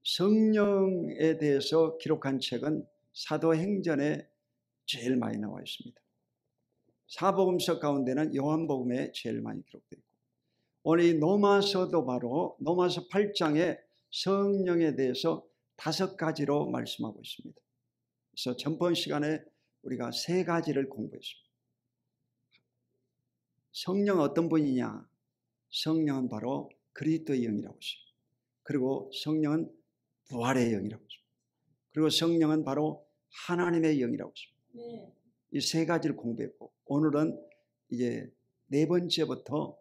성령에 대해서 기록한 책은 사도행전에 제일 많이 나와 있습니다. 사복음서 가운데는 요한복음에 제일 많이 기록되어 있고, 오늘 이 로마서도 바로 로마서 8장에 성령에 대해서 5가지로 말씀하고 있습니다. 그래서 전번 시간에 우리가 3가지를 공부했습니다. 성령은 어떤 분이냐? 성령은 바로 그리스도의 영이라고 했어요. 그리고 성령은 부활의 영이라고 했습니다. 그리고 성령은 바로 하나님의 영이라고 했습니다. 이 3가지를 공부했고, 오늘은 이제 4번째부터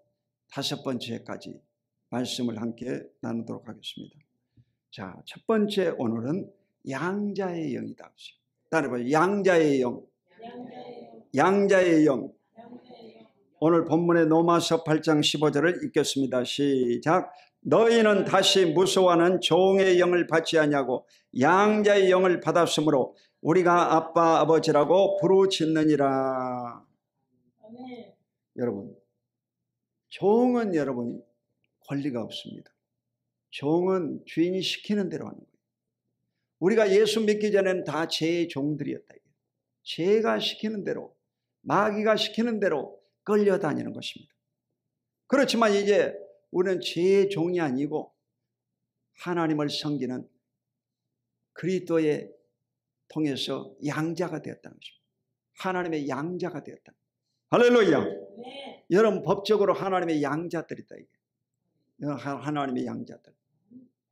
5번째까지 말씀을 함께 나누도록 하겠습니다. 자, 첫 번째 오늘은 양자의 영이다. 따라해봐요. 양자의 영. 양자의 영. 오늘 본문의 로마서 8장 15절을 읽겠습니다. 시작. 너희는 다시 무서워하는 종의 영을 받지 아니하고 양자의 영을 받았으므로 우리가 아빠 아버지라고 부르짖느니라. 여러분, 종은 여러분 권리가 없습니다. 종은 주인이 시키는 대로 하는 거예요. 우리가 예수 믿기 전에는 다 죄의 종들이었다. 죄가 시키는 대로, 마귀가 시키는 대로 끌려다니는 것입니다. 그렇지만 이제 우리는 죄의 종이 아니고 하나님을 섬기는 그리스도에 통해서 양자가 되었다는 것입니다. 하나님의 양자가 되었다. 할렐루야. 네. 여러분 법적으로 하나님의 양자들이다. 이게. 하나님의 양자들.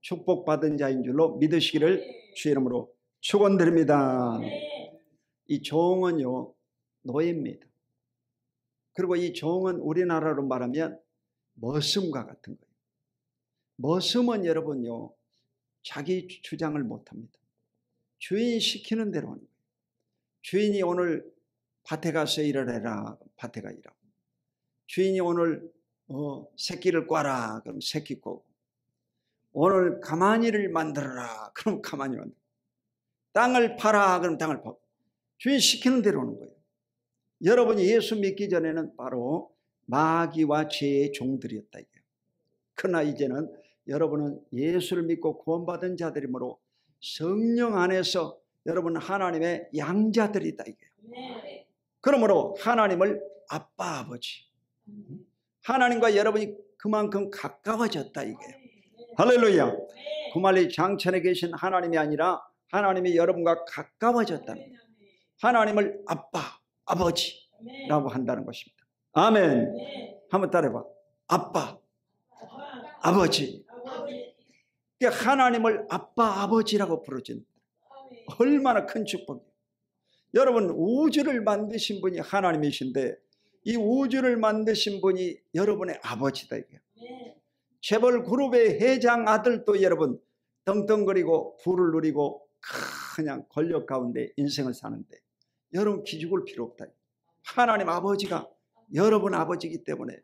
축복받은 자인 줄로 믿으시기를 주의 이름으로 축원드립니다. 네. 이 종은요 노예입니다. 그리고 이 종은 우리나라로 말하면 머슴과 같은 거예요. 머슴은 여러분요 자기 주장을 못합니다. 주인이 시키는 대로 하는 거예요. 주인이 오늘 밭에 가서 일을 해라. 밭에 가 일하고. 주인이 오늘 새끼를 꽈라. 그럼 새끼 꽈고. 오늘 가마니를 만들어라. 그럼 가마니 만들고. 땅을 파라. 그럼 땅을 파고. 주인이 시키는 대로 하는 거예요. 여러분이 예수 믿기 전에는 바로 마귀와 죄의 종들이었다. 이게. 그러나 이제는 여러분은 예수를 믿고 구원받은 자들이므로 성령 안에서 여러분 하나님의 양자들이다. 이게. 네. 그러므로 하나님을 아빠 아버지. 하나님과 여러분이 그만큼 가까워졌다. 이게. 할렐루야. 구말리 장천에 계신 하나님이 아니라 하나님이 여러분과 가까워졌다는 거예요. 하나님을 아빠 아버지라고 한다는 것입니다. 아멘. 한번 따라해봐. 아빠 아버지. 하나님을 아빠 아버지라고 부르짖는다. 얼마나 큰 축복이에요. 여러분 우주를 만드신 분이 하나님이신데 이 우주를 만드신 분이 여러분의 아버지다. 이게. 재벌 그룹의 회장 아들도 여러분 떵떵거리고 부를 누리고 그냥 권력 가운데 인생을 사는데 여러분 기죽을 필요 없다. 하나님 아버지가 여러분 아버지이기 때문에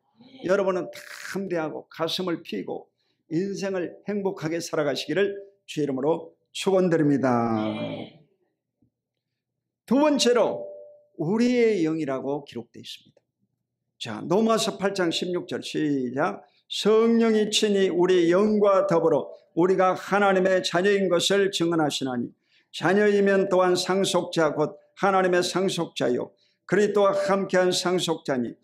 여러분은 담대하고 가슴을 피고 인생을 행복하게 살아가시기를 주의 이름으로 축원드립니다. 두 번째로 우리의 영이라고 기록되어 있습니다. 자, 로마서 8장 16절 시작. 성령이 친히 우리 영과 더불어 우리가 하나님의 자녀인 것을 증언하시나니 자녀이면 또한 상속자 곧 하나님의 상속자요 그리스도와 함께한 상속자니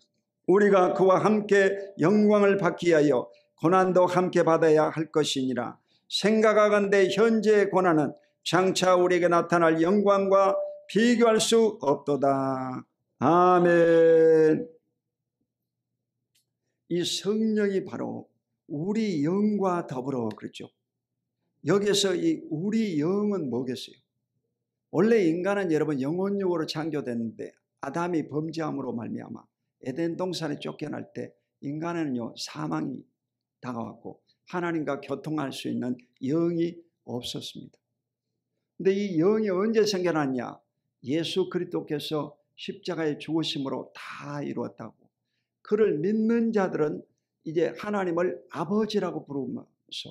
우리가 그와 함께 영광을 받기 위하여 고난도 함께 받아야 할 것이니라. 생각하건대 현재의 고난은 장차 우리에게 나타날 영광과 비교할 수 없도다. 아멘. 이 성령이 바로 우리 영과 더불어 그렇죠. 여기서 이 우리 영은 뭐겠어요? 원래 인간은 여러분 영혼육으로 창조됐는데 아담이 범죄함으로 말미암아 에덴 동산에 쫓겨날 때 인간은요 사망이 다가왔고 하나님과 교통할 수 있는 영이 없었습니다. 근데 이 영이 언제 생겨났냐? 예수 그리스도께서 십자가의 죽으심으로 다 이루었다고. 그를 믿는 자들은 이제 하나님을 아버지라고 부르면서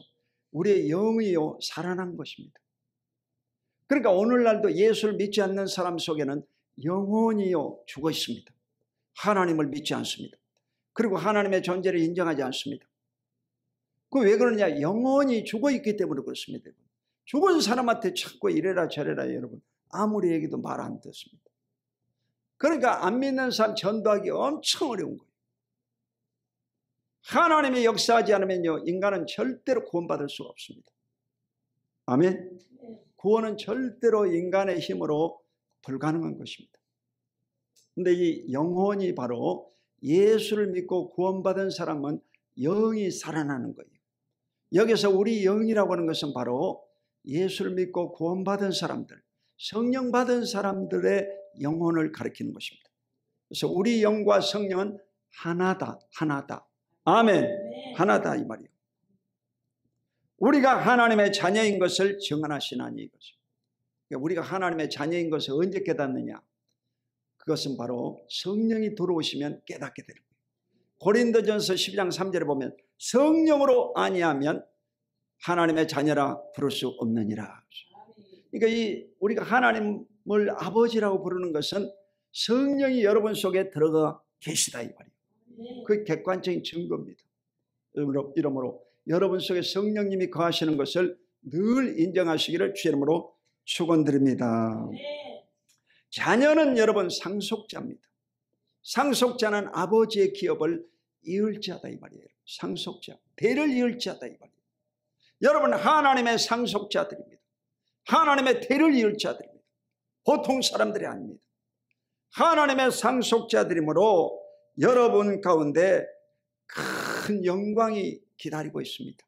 우리의 영이요 살아난 것입니다. 그러니까 오늘날도 예수를 믿지 않는 사람 속에는 영혼이요 죽어 있습니다. 하나님을 믿지 않습니다. 그리고 하나님의 존재를 인정하지 않습니다. 그 왜 그러냐? 영혼이 죽어 있기 때문에 그렇습니다. 죽은 사람한테 자꾸 이래라 저래라 여러분 아무리 얘기도 말 안 듣습니다. 그러니까 안 믿는 사람 전도하기 엄청 어려운 거예요. 하나님이 역사하지 않으면요 인간은 절대로 구원받을 수가 없습니다. 아멘. 구원은 절대로 인간의 힘으로 불가능한 것입니다. 근데 이 영혼이 바로 예수를 믿고 구원받은 사람은 영이 살아나는 거예요. 여기서 우리 영이라고 하는 것은 바로 예수를 믿고 구원받은 사람들, 성령 받은 사람들의 영혼을 가리키는 것입니다. 그래서 우리 영과 성령은 하나다, 하나다. 아멘. 하나다 이 말이에요. 우리가 하나님의 자녀인 것을 증언하시나니 이거죠. 우리가 하나님의 자녀인 것을 언제 깨닫느냐? 그것은 바로 성령이 들어오시면 깨닫게 되는 거예요. 고린도전서 12장 3절에 보면 성령으로 아니하면 하나님의 자녀라 부를 수 없느니라. 그러니까 우리가 하나님을 아버지라고 부르는 것은 성령이 여러분 속에 들어가 계시다 이 말이에요. 그 객관적인 증거입니다. 이러므로 여러분 속에 성령님이 거하시는 것을 늘 인정하시기를 주 이름으로 축원드립니다. 자녀는 여러분 상속자입니다. 상속자는 아버지의 기업을 이을 자다 이 말이에요. 상속자, 대를 이을 자다 이 말이에요. 여러분 하나님의 상속자들입니다. 하나님의 대를 이을 자들입니다. 보통 사람들이 아닙니다. 하나님의 상속자들이므로 여러분 가운데 큰 영광이 기다리고 있습니다.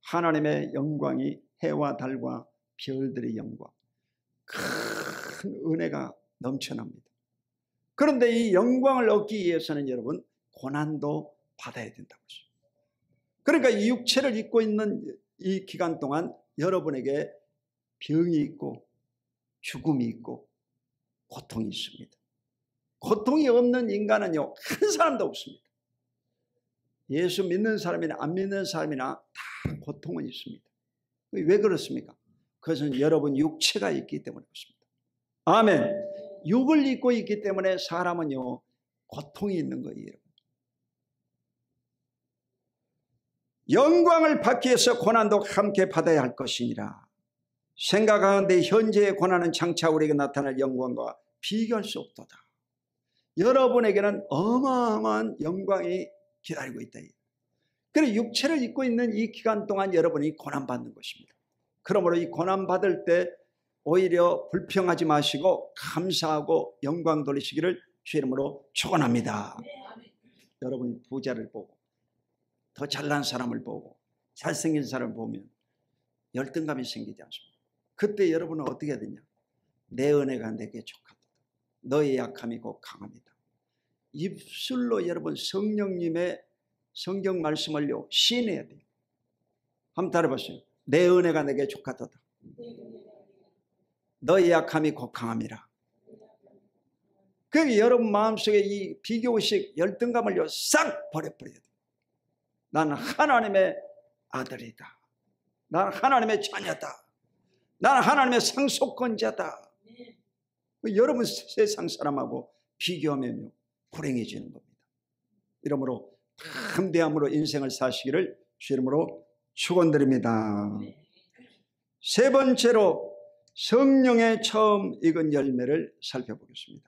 하나님의 영광이 해와 달과 별들의 영광, 큰 은혜가 넘쳐납니다. 그런데 이 영광을 얻기 위해서는 여러분 고난도 받아야 된다고 했습니다. 그러니까 이 육체를 입고 있는 이 기간 동안 여러분에게 병이 있고 죽음이 있고 고통이 있습니다. 고통이 없는 인간은요 한 사람도 없습니다. 예수 믿는 사람이나 안 믿는 사람이나 다 고통은 있습니다. 왜 그렇습니까? 그것은 여러분 육체가 있기 때문에 그렇습니다. 아멘. 육을 입고 있기 때문에 사람은요 고통이 있는 거예요. 영광을 받기 위해서 고난도 함께 받아야 할 것이니라. 생각하는데 현재의 고난은 장차 우리에게 나타날 영광과 비교할 수 없도다. 여러분에게는 어마어마한 영광이 기다리고 있다. 그래서 육체를 입고 있는 이 기간 동안 여러분이 고난받는 것입니다. 그러므로 이 고난받을 때 오히려 불평하지 마시고 감사하고 영광 돌리시기를 주 이름으로 축원합니다. 여러분이 부자를 보고 더 잘난 사람을 보고 잘생긴 사람을 보면 열등감이 생기지 않습니까? 그때 여러분은 어떻게 해야 되냐? 내 은혜가 내게 족하다. 너의 약함이 곧 강합니다. 입술로 여러분 성령님의 성경 말씀을요 시인해야 돼요. 한번 따라해보세요. 내 은혜가 내게 족하다. 너의 약함이 곧 강함이라. 그게 여러분 마음속에 이 비교의식 열등감을요 싹 버려버려야 돼요. 나는 하나님의 아들이다. 나는 하나님의 자녀다. 나는 하나님의 상속권자다. 여러분 세상 사람하고 비교하면요 불행해지는 겁니다. 이러므로 담대함으로 인생을 사시기를 주 이름으로 축원드립니다. 세 번째로 성령의 처음 익은 열매를 살펴보겠습니다.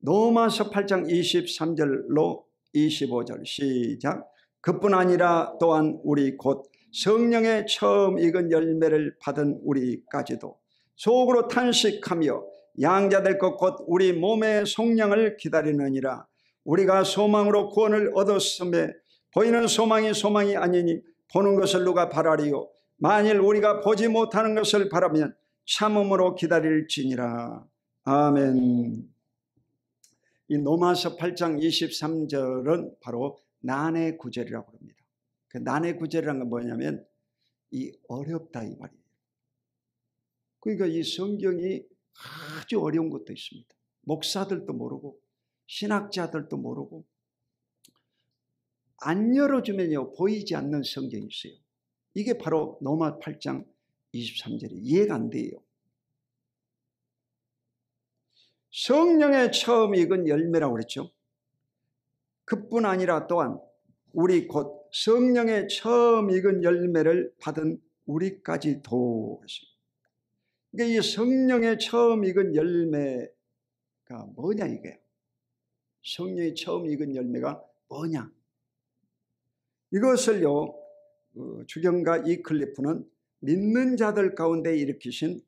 로마서 8장 23절로 25절 시작. 그뿐 아니라 또한 우리 곧 성령의 처음 익은 열매를 받은 우리까지도 속으로 탄식하며 양자될 것 곧 우리 몸의 속량을 기다리느니라. 우리가 소망으로 구원을 얻었음에 보이는 소망이 소망이 아니니 보는 것을 누가 바라리요. 만일 우리가 보지 못하는 것을 바라면 참음으로 기다릴지니라. 아멘. 이 로마서 8장 23절은 바로 난의 구절이라고 합니다. 그 난의 구절이라는 건 뭐냐면 이 어렵다 이 말이에요. 그러니까 이 성경이 아주 어려운 것도 있습니다. 목사들도 모르고 신학자들도 모르고 안 열어주면요 보이지 않는 성경이 있어요. 이게 바로 로마 8장 23절이 이해가 안 돼요. 성령의 처음 익은 열매라고 그랬죠. 그뿐 아니라 또한 우리 곧 성령의 처음 익은 열매를 받은 우리까지도. 그러니까 이 성령의 처음 익은 열매가 뭐냐 이게. 성령이 처음 익은 열매가 뭐냐. 이것을요 주경가 이클리프는 믿는 자들 가운데 일으키신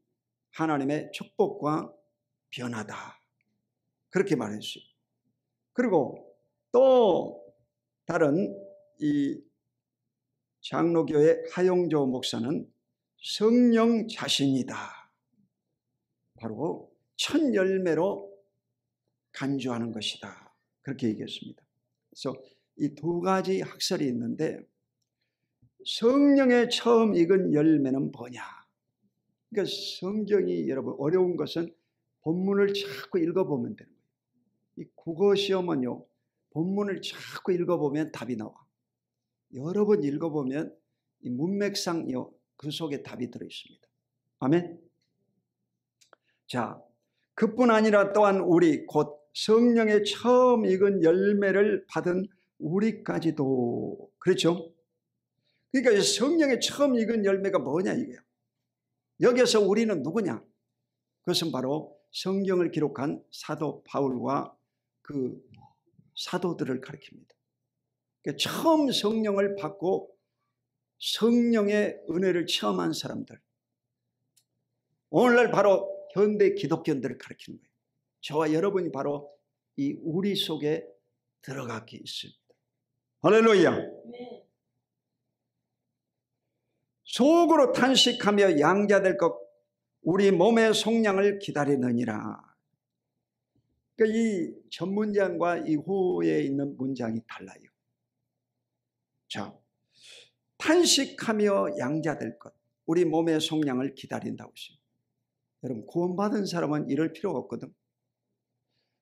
하나님의 축복과 변화다, 그렇게 말했어요. 그리고 또 다른 이 장로교의 하용조 목사는 성령 자신이다, 바로 첫 열매로 간주하는 것이다, 그렇게 얘기했습니다. 그래서 이 두 가지 학설이 있는데, 성령의 처음 익은 열매는 뭐냐. 그러니까 성경이 여러분 어려운 것은 본문을 자꾸 읽어보면 되는 거예요. 이 국어 시험은요 본문을 자꾸 읽어보면 답이 나와. 여러 번 읽어보면 이 문맥상 그 속에 답이 들어있습니다. 아멘. 자, 그뿐 아니라 또한 우리 곧 성령의 처음 익은 열매를 받은 우리까지도. 그렇죠? 그러니까 성령의 처음 익은 열매가 뭐냐 이게요. 여기서 우리는 누구냐? 그것은 바로 성경을 기록한 사도 바울과 그 사도들을 가리킵니다. 그러니까 처음 성령을 받고 성령의 은혜를 체험한 사람들, 오늘날 바로 현대 기독교인들을 가리키는 거예요. 저와 여러분이 바로 이 우리 속에 들어가게 있습니다. 할렐루야. 속으로 탄식하며 양자될 것 우리 몸의 속량을 기다리느니라. 그러니까 이 전 문장과 이 후에 있는 문장이 달라요. 자, 탄식하며 양자될 것 우리 몸의 속량을 기다린다고 했어요. 여러분 구원받은 사람은 이럴 필요가 없거든.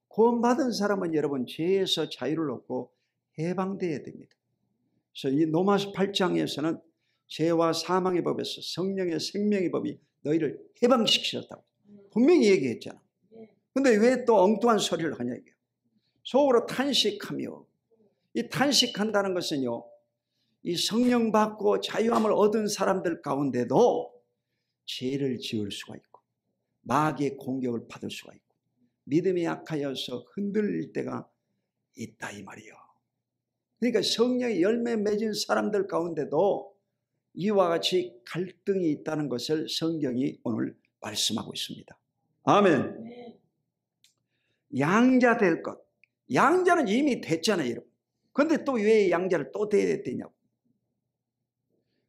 구원받은 사람은 여러분 죄에서 자유를 얻고 해방되어야 됩니다. 그래서 이 로마서 8장에서는 죄와 사망의 법에서 성령의 생명의 법이 너희를 해방시키셨다고 분명히 얘기했잖아. 근데 왜 또 엉뚱한 소리를 하냐 이게. 속으로 탄식하며, 이 탄식한다는 것은요 이 성령 받고 자유함을 얻은 사람들 가운데도 죄를 지을 수가 있고 마귀의 공격을 받을 수가 있고 믿음이 약하여서 흔들릴 때가 있다 이 말이에요. 그러니까 성령의 열매 맺은 사람들 가운데도 이와 같이 갈등이 있다는 것을 성경이 오늘 말씀하고 있습니다. 아멘. 양자 될 것. 양자는 이미 됐잖아요 여러분. 그런데 또 왜 양자를 또 돼야 되냐고.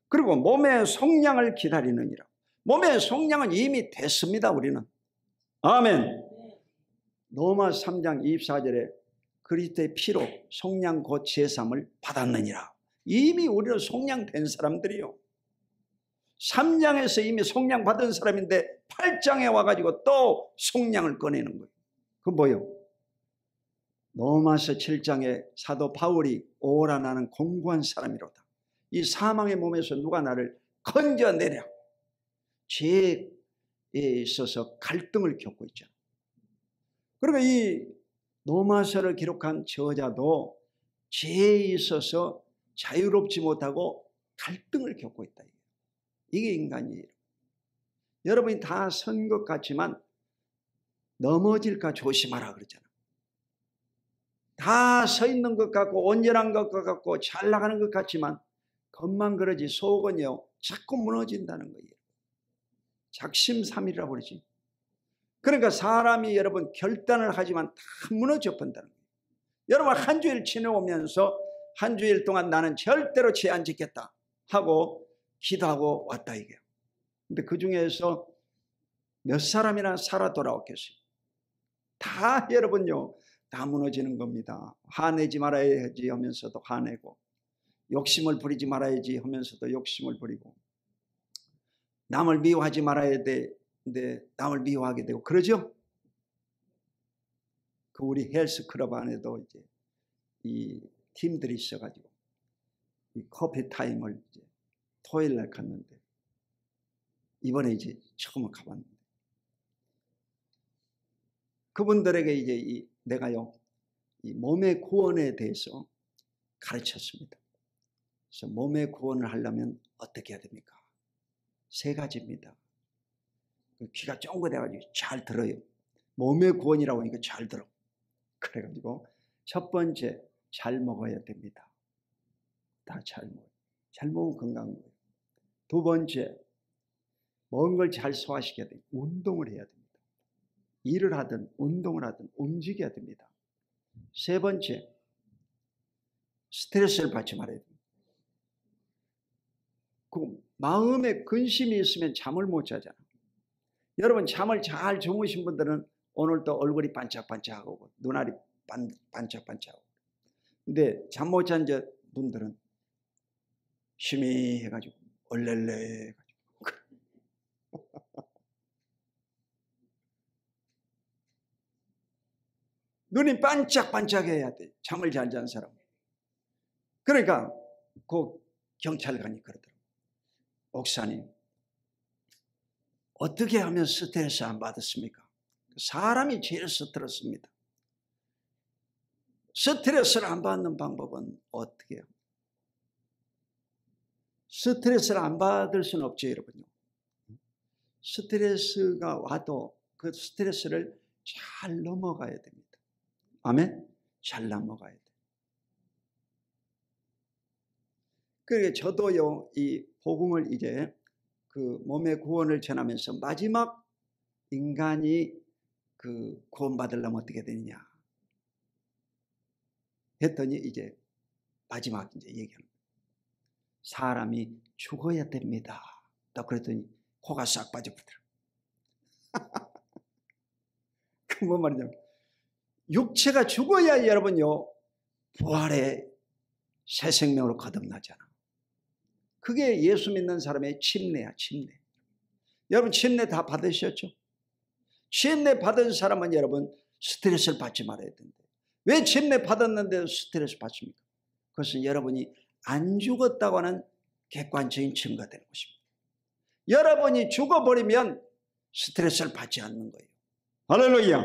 그리고 몸의 속량을 기다리느니라. 몸의 속량은 이미 됐습니다 우리는. 아멘. 로마 3장 24절에 그리스도의 피로 속량 곧 제삼을 받았느니라. 이미 우리는 속량된 사람들이요. 3장에서 이미 속량 받은 사람인데 8장에 와가지고 또 속량을 꺼내는 거예요. 그건 뭐예요? 로마서 7장에 사도 바울이 오라 나는 공고한 사람이로다. 이 사망의 몸에서 누가 나를 건져내랴. 죄에 있어서 갈등을 겪고 있잖아. 그러니까 이 로마서를 기록한 저자도 죄에 있어서 자유롭지 못하고 갈등을 겪고 있다. 이게 인간이에요. 여러분이 다 선 것 같지만 넘어질까 조심하라 그러잖아. 다 서 있는 것 같고 온전한 것 같고 잘 나가는 것 같지만 겉만 그러지 속은요 자꾸 무너진다는 거예요. 작심삼일이라고 그러지. 그러니까 사람이 여러분 결단을 하지만 다 무너져 본다는 거예요. 여러분 한 주일 지내오면서 한 주일 동안 나는 절대로 죄 안 짓겠다 하고 기도하고 왔다 이게요. 근데 그 중에서 몇 사람이나 살아 돌아왔겠어요. 다 여러분요 다 무너지는 겁니다. 화내지 말아야지 하면서도 화내고 욕심을 부리지 말아야지 하면서도 욕심을 부리고 남을 미워하지 말아야 되는데 남을 미워하게 되고 그러죠. 그 우리 헬스클럽 안에도 이제 이 팀들이 있어가지고 이 커피 타임을 이제 토요일 날 갔는데 이번에 이제 처음 가봤는데 그분들에게 이제 내가요 이 몸의 구원에 대해서 가르쳤습니다. 그래서 몸의 구원을 하려면 어떻게 해야 됩니까? 세 가지입니다. 귀가 쫑긋해가지고 잘 들어요. 몸의 구원이라고 하니까 잘 들어. 그래가지고 첫 번째, 잘 먹어야 됩니다. 다 잘 먹어요. 잘 먹으면 건강한 거예요. 두 번째, 먹은 걸 잘 소화시켜야 돼요. 운동을 해야 됩니다. 일을 하든 운동을 하든 움직여야 됩니다. 세 번째, 스트레스를 받지 말아야 됩니다. 그 마음에 근심이 있으면 잠을 못 자잖아. 여러분, 잠을 잘 주무신 분들은 오늘도 얼굴이 반짝반짝하고 눈알이 반짝반짝하고, 근데 잠 못 잔 분들은 심히 해가지고 얼렐레 해가지고 눈이 반짝반짝해야 돼, 잠을 잘 잔 사람. 그러니까 그 경찰관이 그러더라고요. 목사님, 어떻게 하면 스트레스 안 받았습니까? 사람이 제일 스트레스입니다. 스트레스를 안 받는 방법은 어떻게 해요? 스트레스를 안 받을 수는 없죠, 여러분요. 스트레스가 와도 그 스트레스를 잘 넘어가야 됩니다. 아멘? 잘 넘어가야 돼요. 그러니까 저도요, 이 복음을 이제 그 몸의 구원을 전하면서 마지막 인간이 그 구원받으려면 어떻게 되느냐 했더니 이제 마지막 이제 얘기하는 거예요. 사람이 죽어야 됩니다. 딱 그랬더니 코가 싹 빠져버리더라고요. 그 뭔 말이냐면, 육체가 죽어야 여러분요, 부활의 새 생명으로 거듭나잖아. 그게 예수 믿는 사람의 침례야, 침례. 여러분, 침례 다 받으셨죠? 침례 받은 사람은 여러분 스트레스를 받지 말아야 된대. 왜 침례 받았는데 스트레스 받습니까? 그것은 여러분이 안 죽었다고 하는 객관적인 증거가 되는 것입니다. 여러분이 죽어버리면 스트레스를 받지 않는 거예요. 할렐루야.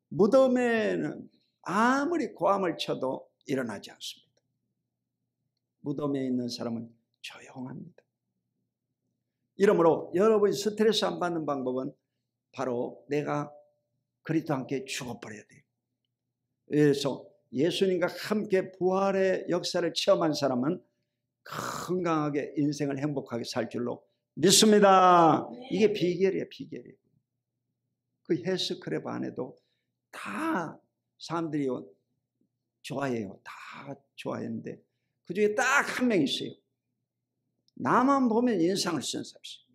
무덤에는 아무리 고함을 쳐도 일어나지 않습니다. 무덤에 있는 사람은 조용합니다. 이러므로 여러분이 스트레스 안 받는 방법은 바로 내가 그리스도와 함께 죽어버려야 돼요. 그래서 예수님과 함께 부활의 역사를 체험한 사람은 건강하게 인생을 행복하게 살 줄로 믿습니다. 이게 비결이에요, 비결이에요. 그 헬스클럽 안에도 다 사람들이 좋아해요. 다 좋아했는데 그 중에 딱 한 명 있어요. 나만 보면 인상을 쓴 사람이 있어요.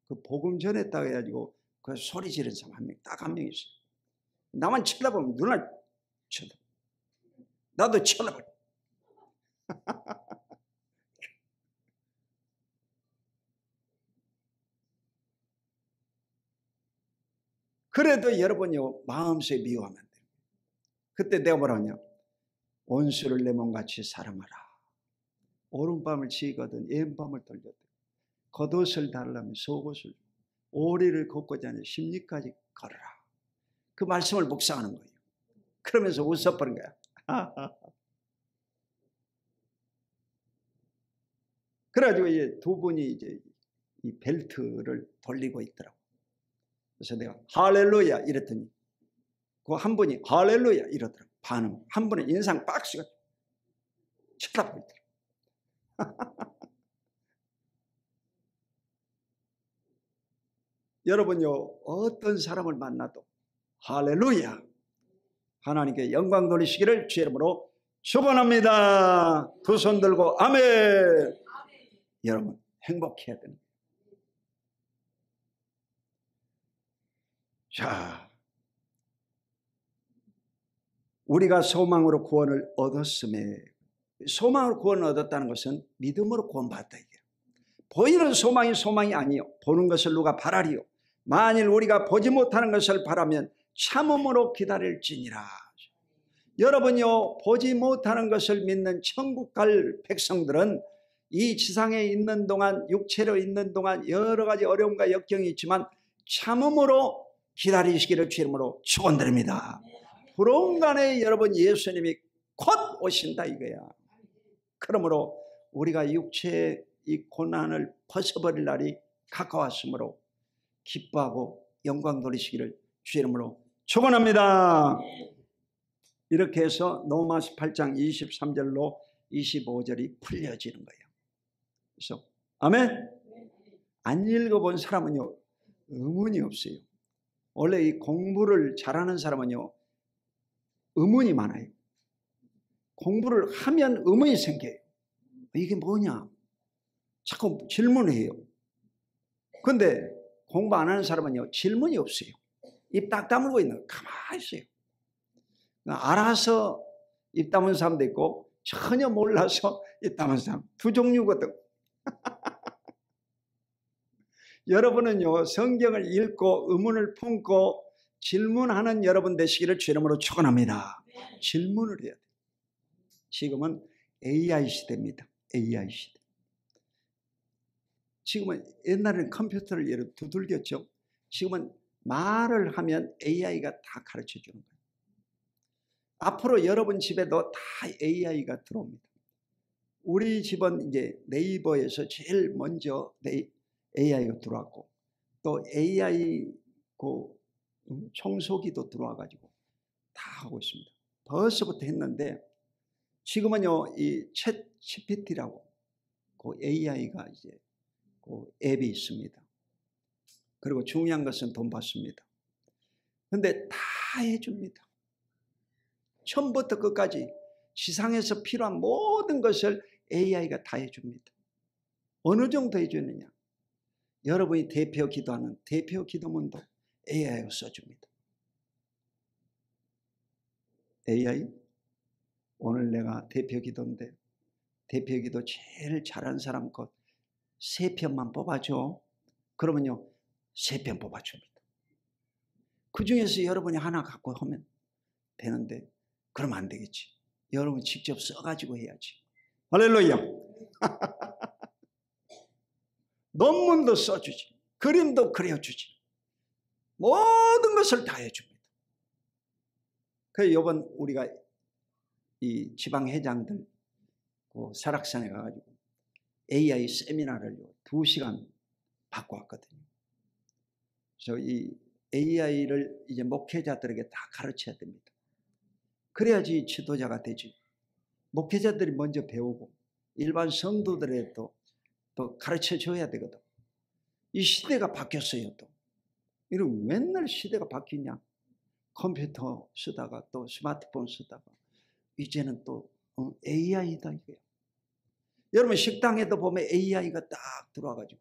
그 복음 전했다고 해가지고 그 소리 지른 사람 한 명, 딱 한 명 있어요. 나만 쳐다보면 눈을 쳐다. 나도 쳐다봐. 그래도 여러분요, 마음속에 미워하면 안 돼요. 그때 내가 뭐라 하냐? 원수를 내 몸같이 사랑하라. 오른밤을 지거든 왼밤을 돌려도 겉옷을 달라면 속옷을, 오리를 걷고자 하는 심리까지 걸어라. 그 말씀을 묵상하는 거예요. 그러면서 웃어버린 거야. 그래가지고 이제 두 분이 이제 이 벨트를 돌리고 있더라고. 그래서 내가 할렐루야 이랬더니 그 한 분이 할렐루야 이러더라고. 반응. 한 분은 인상 박스가 쳐다보고 있더라고. 여러분요, 어떤 사람을 만나도 할렐루야, 하나님께 영광 돌리시기를 주의 이름으로 축원합니다. 두 손 들고 아멘. 여러분 행복해야 됩니다. 자, 우리가 소망으로 구원을 얻었음에, 소망으로 구원을 얻었다는 것은 믿음으로 구원받았다 이게요. 보이는 소망이 아니요. 보는 것을 누가 바라리요. 만일 우리가 보지 못하는 것을 바라면 참음으로 기다릴지니라. 여러분요, 보지 못하는 것을 믿는 천국 갈 백성들은 이 지상에 있는 동안, 육체로 있는 동안 여러 가지 어려움과 역경이 있지만 참음으로 기다리시기를 주의 이름으로 축원드립니다. 불온간에 여러분 예수님이 곧 오신다 이거야. 그러므로 우리가 육체의 이 고난을 벗어버릴 날이 가까웠으므로 기뻐하고 영광 돌리시기를 주의 이름으로 축원합니다. 이렇게 해서 로마서 8장 23절로 25절이 풀려지는 거예요. 그래서 아멘. 안 읽어본 사람은요 의문이 없어요. 원래 이 공부를 잘하는 사람은요 의문이 많아요. 공부를 하면 의문이 생겨요. 이게 뭐냐? 자꾸 질문해요. 근데 공부 안 하는 사람은요 질문이 없어요. 입 딱 다물고 있는 거 가만히 있어요. 알아서 입 다문 사람도 있고 전혀 몰라서 입 다문 사람, 두 종류거든. 여러분은요 성경을 읽고 의문을 품고 질문하는 여러분 되시기를 주의 이름으로 축원합니다. 질문을 해야 돼요. 지금은 AI 시대입니다. AI 시대. 지금은 옛날에는 컴퓨터를 예로 두들겼죠. 지금은 말을 하면 AI가 다 가르쳐 주는 거예요. 앞으로 여러분 집에도 다 AI가 들어옵니다. 우리 집은 이제 네이버에서 제일 먼저 AI가 들어왔고 또 AI 청소기도 들어와가지고 다 하고 있습니다. 벌써부터 했는데 지금은요 이 챗 GPT라고 그 AI가 이제 그 앱이 있습니다. 그리고 중요한 것은 돈 받습니다. 근데 다 해줍니다. 처음부터 끝까지 지상에서 필요한 모든 것을 AI가 다 해줍니다. 어느 정도 해주느냐? 여러분이 대표 기도하는 대표 기도문도 AI가 써줍니다. AI? 오늘 내가 대표 기도인데 대표 기도 제일 잘하는 사람 것 3편만 뽑아줘. 그러면요 3편 뽑아줍니다. 그 중에서 여러분이 하나 갖고 하면 되는데 그러면 안 되겠지. 여러분 직접 써가지고 해야지. 할렐루야. 논문도 써주지. 그림도 그려주지. 모든 것을 다 해줍니다. 그래서 이번 우리가 이 지방회장들 그 설악산에 가가지고 AI 세미나를 2시간 받고 왔거든요. 그래서 이 AI를 이제 목회자들에게 다 가르쳐야 됩니다. 그래야지 지도자가 되지. 목회자들이 먼저 배우고 일반 성도들에도 또 가르쳐 줘야 되거든. 이 시대가 바뀌었어요. 또 이런 맨날 시대가 바뀌냐. 컴퓨터 쓰다가 또 스마트폰 쓰다가 이제는 또 AI다 이거야. 여러분 식당에도 보면 AI가 딱 들어와가지고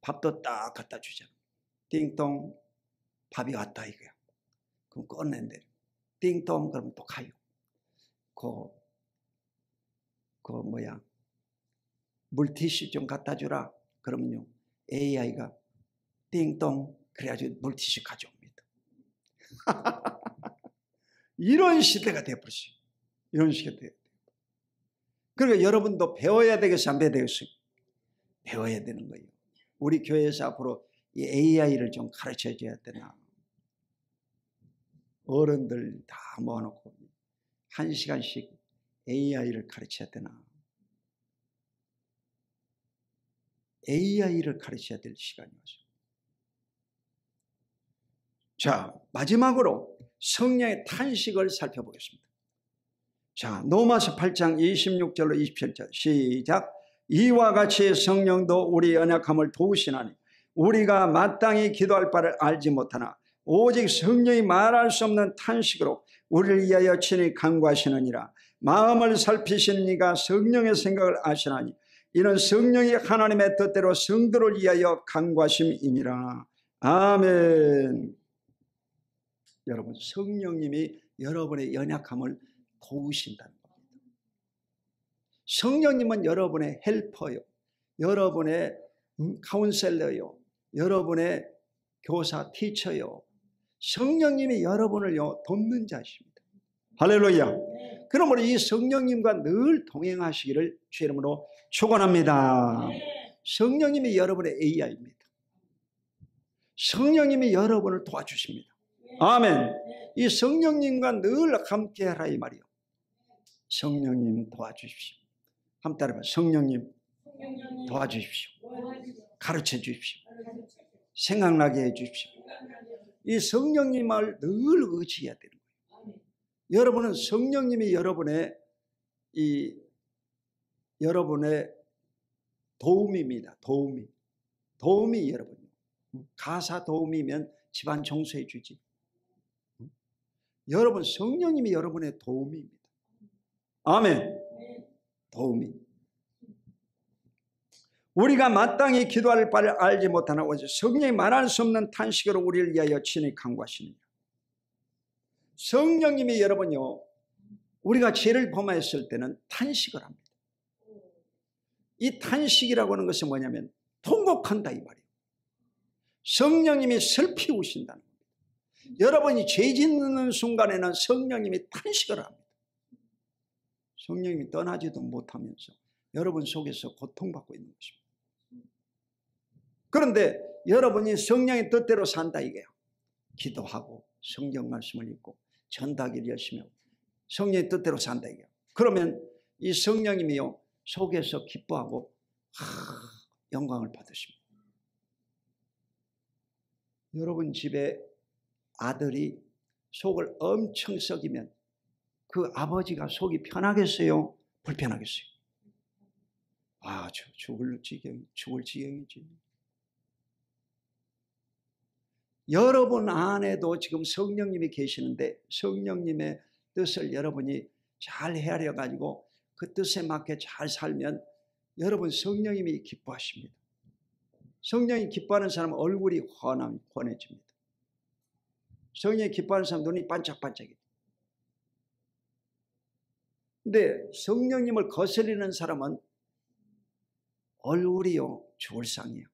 밥도 딱 갖다 주잖아. 띵동 밥이 왔다 이거야. 그럼 꺼낸대. 띵동 그러면 또 가요. 물티슈 좀 갖다 주라. 그러면요 AI가 띵동 그래가지고 물티슈 가져옵니다. 이런 시대가 되어버렸어요. 이런 시대가 되어버렸어요. 그러니까 여러분도 배워야 되겠어요? 안 배워야 되겠어요? 배워야 되는 거예요. 우리 교회에서 앞으로 이 AI를 좀 가르쳐 줘야 되나. 어른들 다 모아놓고 1시간씩 AI를 가르쳐야 되나. AI를 가르쳐야 될 시간이 왔어요. 자, 마지막으로 성령의 탄식을 살펴보겠습니다. 자, 로마서 8장 26절로 27절 시작. 이와 같이 성령도 우리 연약함을 도우시나니 우리가 마땅히 기도할 바를 알지 못하나 오직 성령이 말할 수 없는 탄식으로 우리를 위하여 친히 간구하시느니라. 마음을 살피시는 이가 성령의 생각을 아시나니 이는 성령이 하나님의 뜻대로 성도를 위하여 간구하심이니라. 아멘. 여러분 성령님이 여러분의 연약함을 도우신다는 겁니다. 성령님은 여러분의 헬퍼요, 여러분의 카운셀러요, 여러분의 교사 티처요. 성령님이 여러분을요 돕는 자십니다. 할렐루야. 그러므로 이 성령님과 늘 동행하시기를 주의 이름으로 축원합니다. 성령님이 여러분의 AI입니다. 성령님이 여러분을 도와주십니다. 아멘. 이 성령님과 늘 함께하라 이 말이요. 성령님 도와주십시오. 한번 따라해봐. 성령님 도와주십시오. 가르쳐 주십시오. 생각나게 해 주십시오. 이 성령님을 늘 의지해야 되는 거예요. 여러분은 성령님이 여러분의 도움입니다. 도움이 여러분이요. 가사 도움이면 집안 청소해 주지. 여러분 성령님이 여러분의 도움입니다. 아멘. 도움이. 우리가 마땅히 기도할 바를 알지 못하나 오직 성령이 말할 수 없는 탄식으로 우리를 위하여 친히 간구하시느니라. 성령님이 여러분요, 우리가 죄를 범하였을 때는 탄식을 합니다. 이 탄식이라고 하는 것은 뭐냐면 통곡한다 이 말이에요. 성령님이 슬피 우신다는 겁니다. 여러분이 죄 짓는 순간에는 성령님이 탄식을 합니다. 성령님이 떠나지도 못하면서 여러분 속에서 고통받고 있는 것입니다. 그런데 여러분이 성령의 뜻대로 산다 이게요. 기도하고 성경 말씀을 읽고 전다기를 열심히 하고 성령의 뜻대로 산다 이게요. 그러면 이 성령님이요 속에서 기뻐하고 영광을 받으십니다. 여러분 집에 아들이 속을 엄청 썩이면 그 아버지가 속이 편하겠어요? 불편하겠어요? 죽을 지경이지. 여러분 안에도 지금 성령님이 계시는데 성령님의 뜻을 여러분이 잘 헤아려 가지고 그 뜻에 맞게 잘 살면 여러분 성령님이 기뻐하십니다. 성령이 기뻐하는 사람은 얼굴이 환해집니다. 성령이 기뻐하는 사람 눈이 반짝반짝해요. 근데 성령님을 거스리는 사람은 얼굴이요 죽을 상이에요.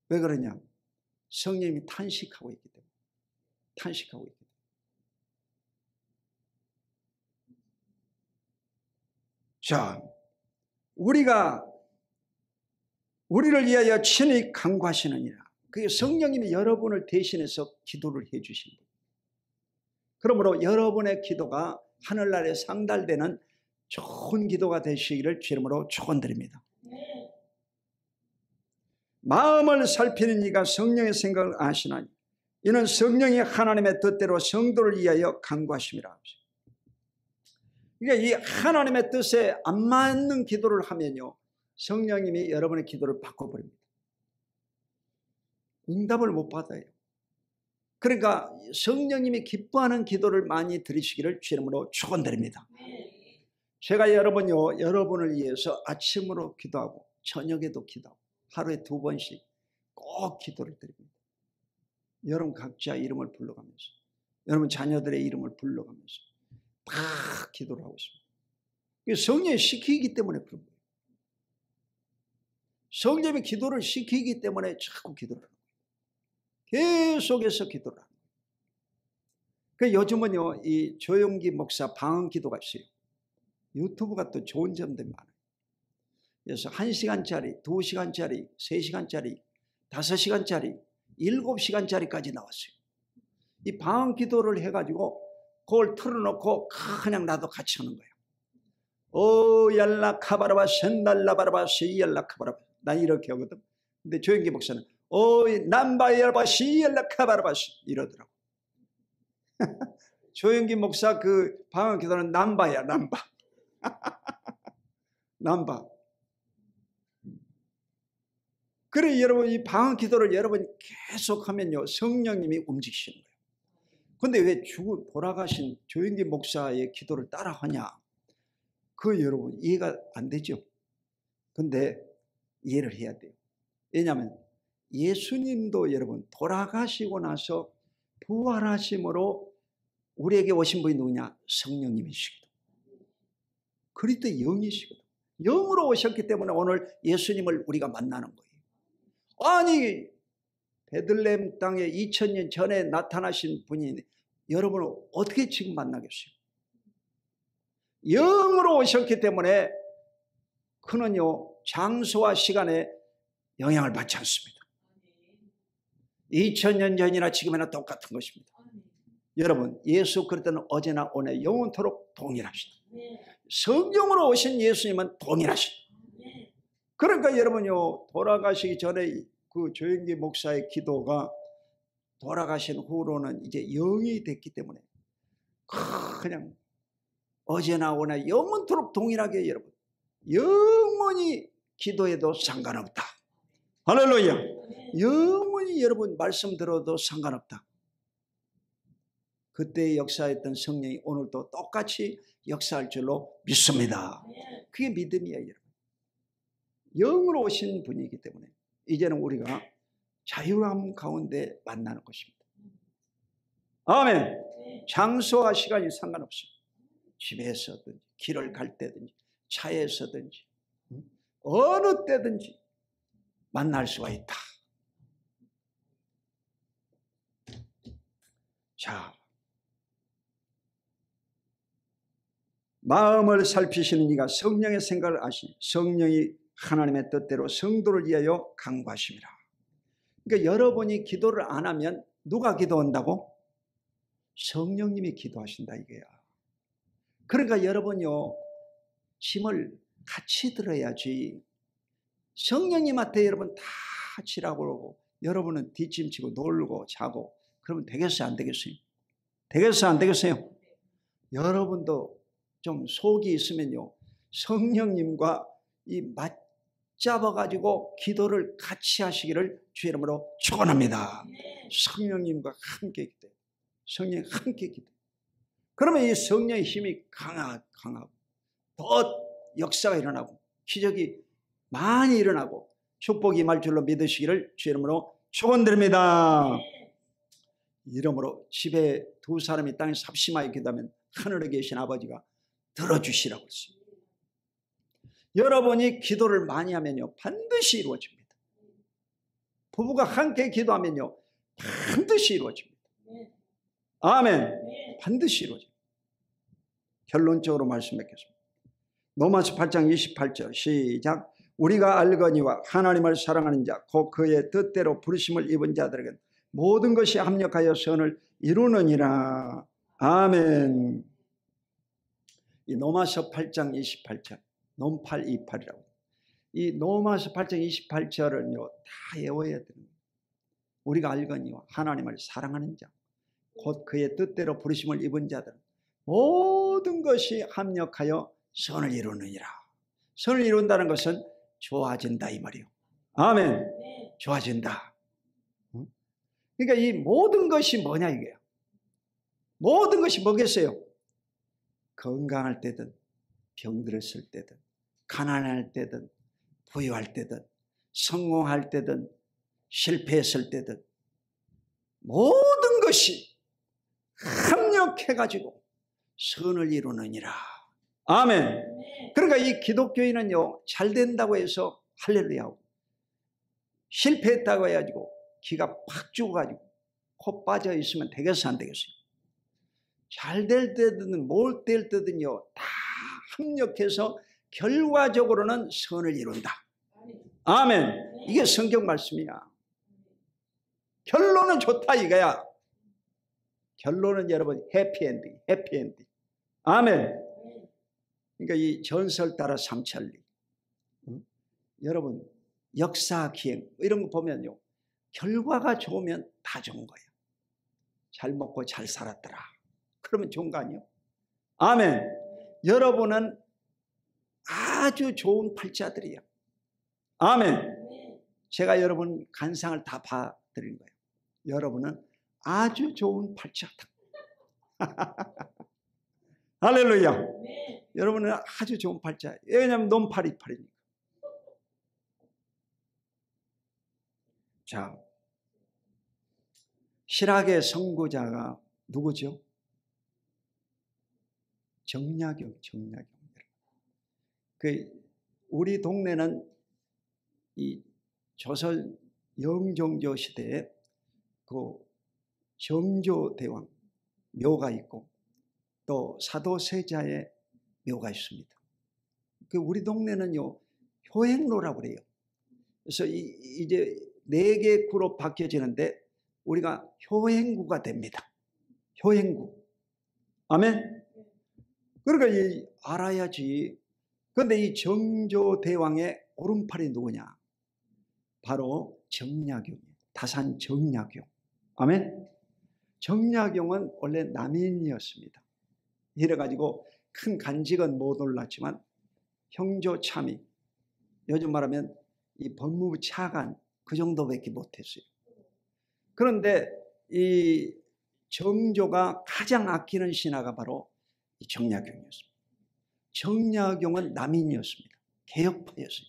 왜 그러냐? 성령님이 탄식하고 있기 때문에. 자, 우리를 위하여 친히 간구하시느니라. 그게 성령님이 여러분을 대신해서 기도를 해 주십니다. 그러므로 여러분의 기도가 하늘나라에 상달되는 좋은 기도가 되시기를 주 이름으로 축원드립니다. 마음을 살피는 이가 성령의 생각을 아시나니 이는 성령이 하나님의 뜻대로 성도를 위하여 간구하심이라. 그러니까 이 하나님의 뜻에 안 맞는 기도를 하면요 성령님이 여러분의 기도를 바꿔버립니다. 응답을 못 받아요. 그러니까 성령님이 기뻐하는 기도를 많이 드리시기를 주 이름으로 축원드립니다. 제가 여러분을 위해서 아침으로 기도하고 저녁에도 기도하고 하루에 2번씩 꼭 기도를 드립니다. 여러분 각자 이름을 불러가면서 여러분 자녀들의 이름을 불러가면서 다 기도를 하고 있습니다. 성령이 시키기 때문에 그런 거예요. 성령이 기도를 시키기 때문에 자꾸 기도를 하는 거예요. 계속해서 기도를 하는 거예요. 요즘은요 이 조용기 목사 방언 기도가 있어요. 유튜브가 또 좋은 점들이 많아요. 그래서 1시간짜리, 2시간짜리, 3시간짜리, 5시간짜리, 7시간짜리까지 나왔어요. 이 방언 기도를 해가지고 그걸 틀어놓고 그냥 나도 같이 하는 거예요. 오 얄라 카바라바 센날라바라바 시얄라 카바라바. 난 이렇게 하거든. 근데 조영기 목사는 오 남바야바 시얄라 카바라바 이러더라고. 조영기 목사 그 방언 기도는 남바야 남바. 남바. 그래 여러분 이 방언 기도를 여러분이 계속하면요 성령님이 움직이시는 거예요. 근데 왜 돌아가신 조영기 목사의 기도를 따라하냐? 그 여러분 이해가 안 되죠. 근데 이해를 해야 돼요. 왜냐하면 예수님도 여러분 돌아가시고 나서 부활하심으로 우리에게 오신 분이 누구냐? 성령님이시거든. 그리스도 영이시거든. 영으로 오셨기 때문에 오늘 예수님을 우리가 만나는 거예요. 아니 베들레헴 땅에 2000년 전에 나타나신 분이 여러분을 어떻게 지금 만나겠어요? 영으로 오셨기 때문에 그는요 장소와 시간에 영향을 받지 않습니다. 2000년 전이나 지금이나 똑같은 것입니다. 여러분 예수 그리스도는 어제나 오늘 영원토록 동일하시다. 성령으로 오신 예수님은 동일하시다. 그러니까 여러분요, 돌아가시기 전에 그 조영기 목사의 기도가 돌아가신 후로는 이제 영이 됐기 때문에 그냥 어제나 오나 영원토록 동일하게 여러분 영원히 기도해도 상관없다. 할렐루야. 영원히 여러분 말씀 들어도 상관없다. 그때 역사했던 성령이 오늘도 똑같이 역사할 줄로 믿습니다. 그게 믿음이에요, 여러분. 영으로 오신 분이기 때문에 이제는 우리가 자유함 가운데 만나는 것입니다. 아멘. 장소와 시간이 상관없어요. 집에서든지 길을 갈 때든지 차에서든지 어느 때든지 만날 수가 있다. 자, 마음을 살피시는 이가 성령의 생각을 아시니 성령이 하나님의 뜻대로 성도를 위하여 간구하심이라. 그러니까 여러분이 기도를 안 하면 누가 기도한다고? 성령님이 기도하신다 이거야. 그러니까 여러분요, 짐을 같이 들어야지. 성령님한테 여러분 다 지라고 그러고 여러분은 뒷짐지고 놀고 자고 그러면 되겠어요, 안 되겠어요? 되겠어요, 안 되겠어요? 여러분도 좀 속이 있으면요, 성령님과 이 맞잡아가지고 기도를 같이 하시기를 주 이름으로 축원합니다. 성령님과 함께 기도해요. 성령이 함께 기도해요. 그러면 이 성령의 힘이 강하고 더 역사가 일어나고 기적이 많이 일어나고 축복이 임할 줄로 믿으시기를 주 이름으로 축원드립니다. 이러므로 집에 두 사람이 땅에 삽심하여 기도하면 하늘에 계신 아버지가 들어주시라고 했습니다. 여러분이 기도를 많이 하면요 반드시 이루어집니다. 부부가 함께 기도하면요 반드시 이루어집니다. 아멘. 반드시 이루어집니다. 결론적으로 말씀드리겠습니다. 로마서 8장 28절 시작. 우리가 알거니와 하나님을 사랑하는 자 곧 그의 뜻대로 부르심을 입은 자들에게는 모든 것이 합력하여 선을 이루느니라. 아멘. 이 로마서 8장 28절 논8 28이라고. 이 로마서 8장 28절은요 다 외워야 됩니다. 우리가 알거니와 하나님을 사랑하는 자 곧 그의 뜻대로 부르심을 입은 자들은 모든 것이 합력하여 선을 이루느니라. 선을 이룬다는 것은 좋아진다 이 말이요. 아멘. 좋아진다. 그러니까 이 모든 것이 뭐냐 이게요. 모든 것이 뭐겠어요? 건강할 때든 병들었을 때든 가난할 때든 부유할 때든 성공할 때든 실패했을 때든 모든 것이 합력해가지고 선을 이루느니라. 아멘. 그러니까 이 기독교인은요 잘 된다고 해서 할렐루야하고 실패했다고 해가지고 기가 팍 죽어가지고 코 빠져 있으면 되겠어, 안 되겠어요? 잘 될 때든 못 될 때든요 다 합력해서 결과적으로는 선을 이룬다. 아멘. 이게 성경 말씀이야. 결론은 좋다 이거야. 결론은 여러분 해피엔딩, 해피엔딩. 아멘. 그러니까 이 전설 따라 삼천리. 여러분 역사 기행 이런 거 보면요 결과가 좋으면 다 좋은 거예요. 잘 먹고 잘 살았더라. 그러면 좋은 거 아니에요? 아멘. 여러분은 아주 좋은 팔자들이에요. 아멘. 제가 여러분 간상을 다 봐드린 거예요. 여러분은 아주 좋은 팔자다. 할렐루야. 여러분은 아주 좋은 팔자. 왜냐하면 논 8 28이니까. 자, 실학의 선구자가 누구죠? 정약용. 우리 동네는 이 조선 영종조 시대에 그 정조대왕 묘가 있고 또 사도세자의 묘가 있습니다. 우리 동네는요 효행로라고 그래요. 그래서 이제 4개 구로 바뀌어지는데 우리가 효행구가 됩니다. 효행구. 아멘. 그러니까 알아야지. 그런데 이 정조대왕의 오른팔이 누구냐? 바로 정약용이에요. 다산 정약용. 아멘. 정약용은 원래 남인이었습니다. 이래가지고 큰 간직은 못 올랐지만 형조 참의, 요즘 말하면 이 법무부 차관 그 정도밖에 못했어요. 그런데 이 정조가 가장 아끼는 신하가 바로 이 정약용이었습니다. 정약용은 남인이었습니다. 개혁파였어요.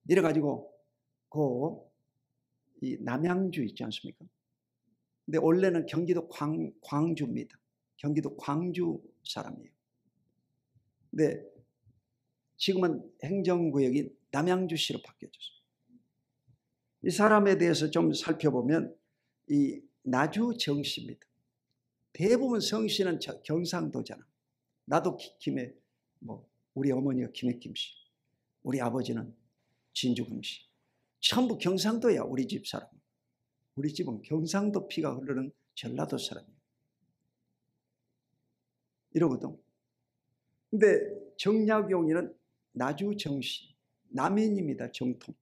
이래가지고 이 남양주 있지 않습니까? 근데 원래는 경기도 광주입니다. 경기도 광주 사람이에요. 근데 지금은 행정구역이 남양주시로 바뀌어졌어요. 이 사람에 대해서 좀 살펴보면 이 나주 정씨입니다. 대부분 성씨는 경상도잖아. 나도 우리 어머니가 김해김씨, 우리 아버지는 진주금씨. 전부 경상도야. 우리 집 사람. 우리 집은 경상도 피가 흐르는 전라도 사람이에요. 이러거든. 근데 정약용이는 나주 정씨, 남인입니다. 정통.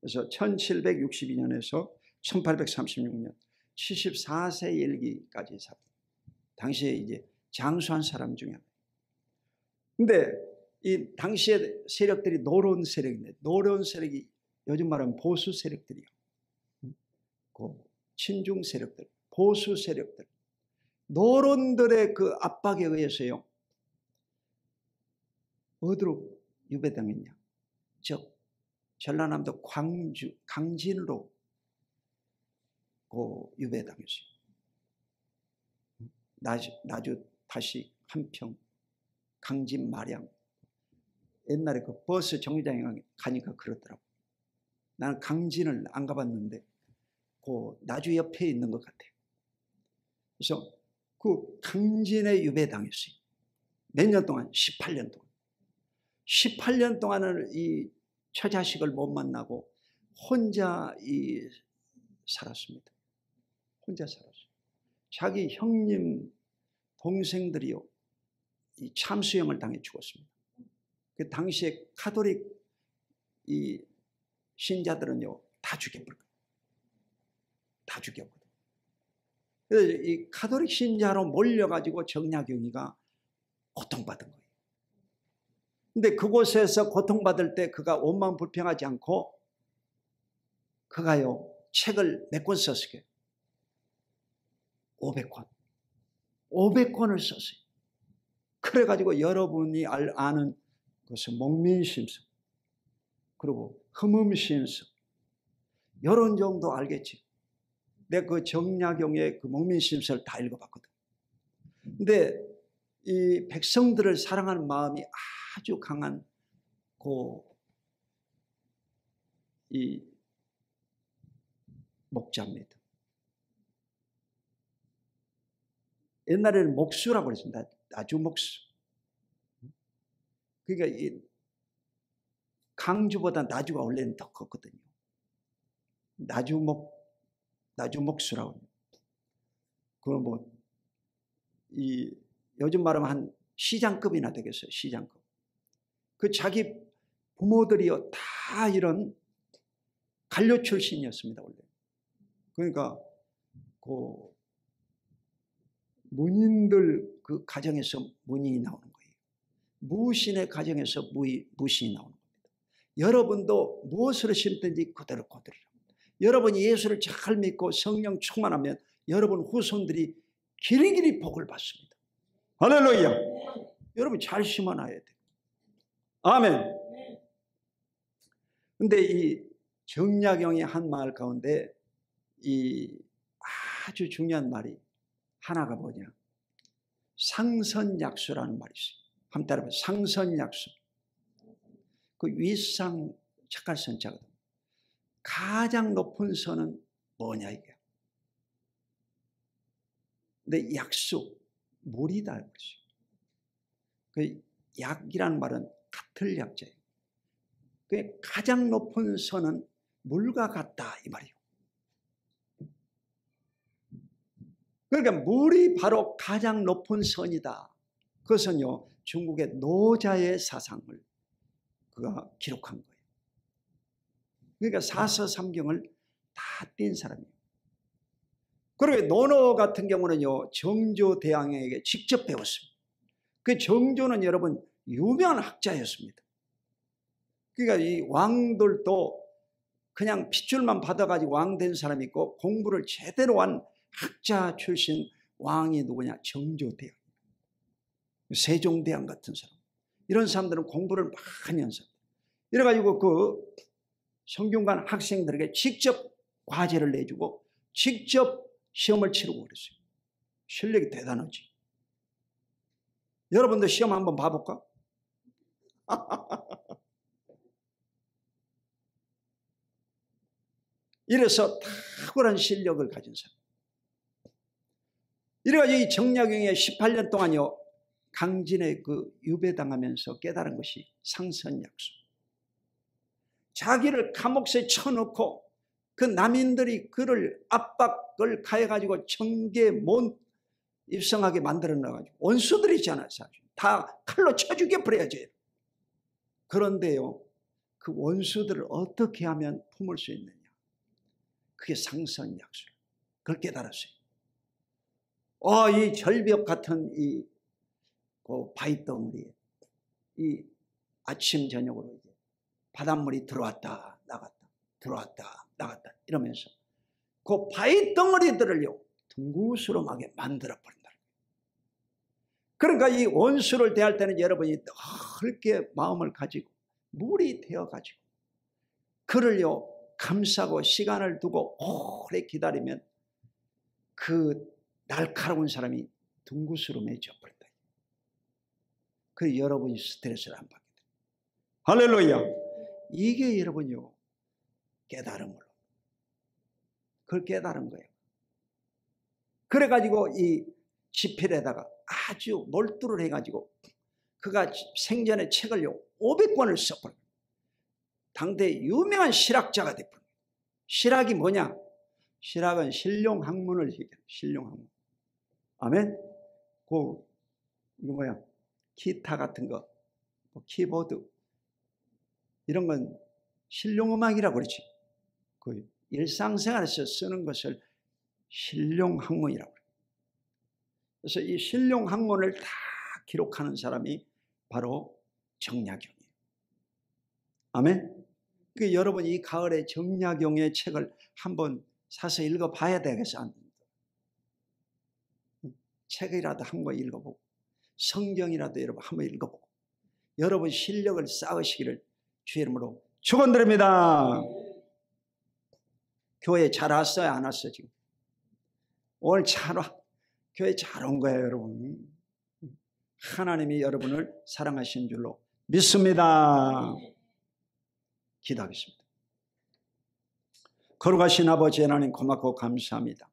그래서 1762년에서 1836년 74세 일기까지 살았어요. 당시에 이제 장수한 사람 중에 하나예요. 근데 이 당시에 세력들이 노론 세력인데, 노론 세력이 요즘 말하면 보수 세력들이요. 친중 세력들, 보수 세력들, 노론들의 그 압박에 의해서요. 어디로 유배당했냐? 즉 전라남도 광주, 강진으로 유배당했어요. 나주, 다시, 한평, 강진, 마량. 옛날에 그 버스 정류장에 가니까 그러더라고. 나는 강진을 안 가봤는데 나주 옆에 있는 것 같아요. 그래서 그 강진에 유배당했어요. 몇 년 동안? 18년 동안. 18년 동안을 이 처자식을 못 만나고 혼자 살았습니다. 혼자 살았어요. 자기 형님, 동생들이요, 이 참수형을 당해 죽었습니다. 그 당시에 카톨릭 이 신자들은요, 다 죽여버렸거든요. 다 죽였거든요. 그래서 이 카톨릭 신자로 몰려가지고 정약용이가 고통받은 거예요. 근데 그곳에서 고통받을 때 그가 원망 불평하지 않고 그가요, 책을 몇 권 썼어요? 500권. 500권을 썼어요. 그래가지고 여러분이 아는 것은 목민심서, 그리고 흠음심서, 이런 정도 알겠지. 내가 그 정약용의 그 목민심서를 다 읽어봤거든. 근데 이 백성들을 사랑하는 마음이 아주 강한 이 목자입니다. 옛날에는 목수라고 그랬습니다. 나주 목수. 그러니까 이 강주보다 나주가 원래는 더 컸거든요. 나주 목수라고. 그럼 요즘 말하면 한 시장급이나 되겠어요. 시장급. 그 자기 부모들이요, 다 이런 관료 출신이었습니다. 원래. 그러니까 문인들 그 가정에서 문인이 나오는 거예요. 무신의 가정에서 무신이 나오는 겁니다. 여러분도 무엇으로 심든지 그대로 거두리라. 여러분이 예수를 잘 믿고 성령 충만하면 여러분 후손들이 길이길이 복을 받습니다. 할렐루야. 여러분 잘 심어놔야 돼요. 아멘. 근데 이 정약용의 한 말 가운데 이 아주 중요한 말이 하나가 뭐냐? 상선약수라는 말이 있어요. 한번 따라해봐요. 상선약수. 그 윗상 착할 선자거든. 가장 높은 선은 뭐냐 이게. 근데 약수, 물이다. 그 약이라는 말은 같을 약자예요. 그 가장 높은 선은 물과 같다 이 말이에요. 그러니까 물이 바로 가장 높은 선이다. 그것은요, 중국의 노자의 사상을 그가 기록한 거예요. 그러니까 사서삼경을 다 띈 사람이에요. 그리고 논어 같은 경우는요, 정조대왕에게 직접 배웠습니다. 그 정조는 여러분 유명한 학자였습니다. 그러니까 이 왕들도 그냥 핏줄만 받아가지고 왕 된 사람이 있고, 공부를 제대로 한 학자 출신 왕이 누구냐? 정조대왕, 세종대왕 같은 사람. 이런 사람들은 공부를 많이 한 사람. 이래가지고 그 성균관 학생들에게 직접 과제를 내주고 직접 시험을 치르고 그랬어요. 실력이 대단하지. 여러분도 시험 한번 봐볼까? 이래서 탁월한 실력을 가진 사람. 이래가지고 이 정약용이 18년 동안요, 강진에 그 유배당하면서 깨달은 것이 상선약수. 자기를 감옥에 쳐넣고 그 남인들이 그를 압박을 가해가지고 청계 못 입성하게 만들어놔가지고, 원수들이 있잖아요. 다 칼로 쳐 죽여버려야지. 그런데요, 그 원수들을 어떻게 하면 품을 수 있느냐? 그게 상선약수. 그걸 깨달았어요. 이 절벽 같은 이 바위덩어리에 이 아침 저녁으로 이제 바닷물이 들어왔다 나갔다 들어왔다 나갔다 이러면서 그 바위덩어리들을요 둥구스름하게 만들어 버린다. 그러니까 이 원수를 대할 때는 여러분이 넓게 마음을 가지고 물이 되어 가지고 그를요 감싸고 시간을 두고 오래 기다리면 그 날카로운 사람이 둥구스름해져 버린다. 그래서 여러분이 스트레스를 안 받게 돼요. 할렐루야. 이게 여러분요 깨달음으로 그걸 깨달은 거예요. 그래가지고 이 지필에다가 아주 몰두를 해가지고 그가 생전에 책을요 500권을 써버려요. 당대 유명한 실학자가 돼버려요. 실학이 뭐냐? 실학은 실용학문을 얘기해요. 실용학문. 아멘. 이거 뭐야? 기타 같은 거, 키보드 이런 건 실용음악이라고 그러지. 그 일상생활에서 쓰는 것을 실용학문이라고 그래요. 그래서 이 실용학문을 다 기록하는 사람이 바로 정약용이에요. 아멘. 그 여러분 이 가을에 정약용의 책을 한번 사서 읽어봐야 되겠어요. 책이라도 한번 읽어보고 성경이라도 여러분 한번 읽어보고 여러분 실력을 쌓으시기를 주의 이름으로 축원드립니다. 교회 잘 왔어요? 안 왔어요? 지금 오늘 잘 와. 교회 잘 온 거예요. 여러분 하나님이 여러분을 사랑하신 줄로 믿습니다. 기도하겠습니다. 거룩하신 아버지 하나님 고맙고 감사합니다.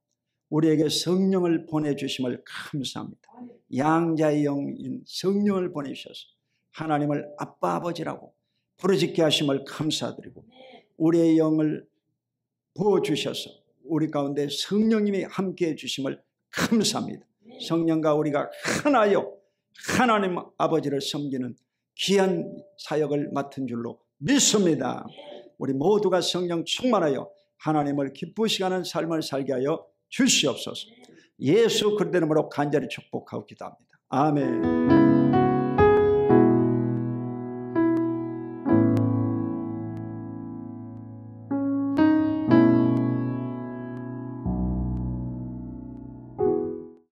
우리에게 성령을 보내주심을 감사합니다. 양자의 영인 성령을 보내주셔서 하나님을 아빠 아버지라고 부르짖게 하심을 감사드리고 우리의 영을 부어주셔서 우리 가운데 성령님이 함께해 주심을 감사합니다. 성령과 우리가 하나여 하나님 아버지를 섬기는 귀한 사역을 맡은 줄로 믿습니다. 우리 모두가 성령 충만하여 하나님을 기쁘시게 하는 삶을 살게 하여 주시옵소서. 예수 그리스도 이름으로 간절히 축복하고 기도합니다. 아멘.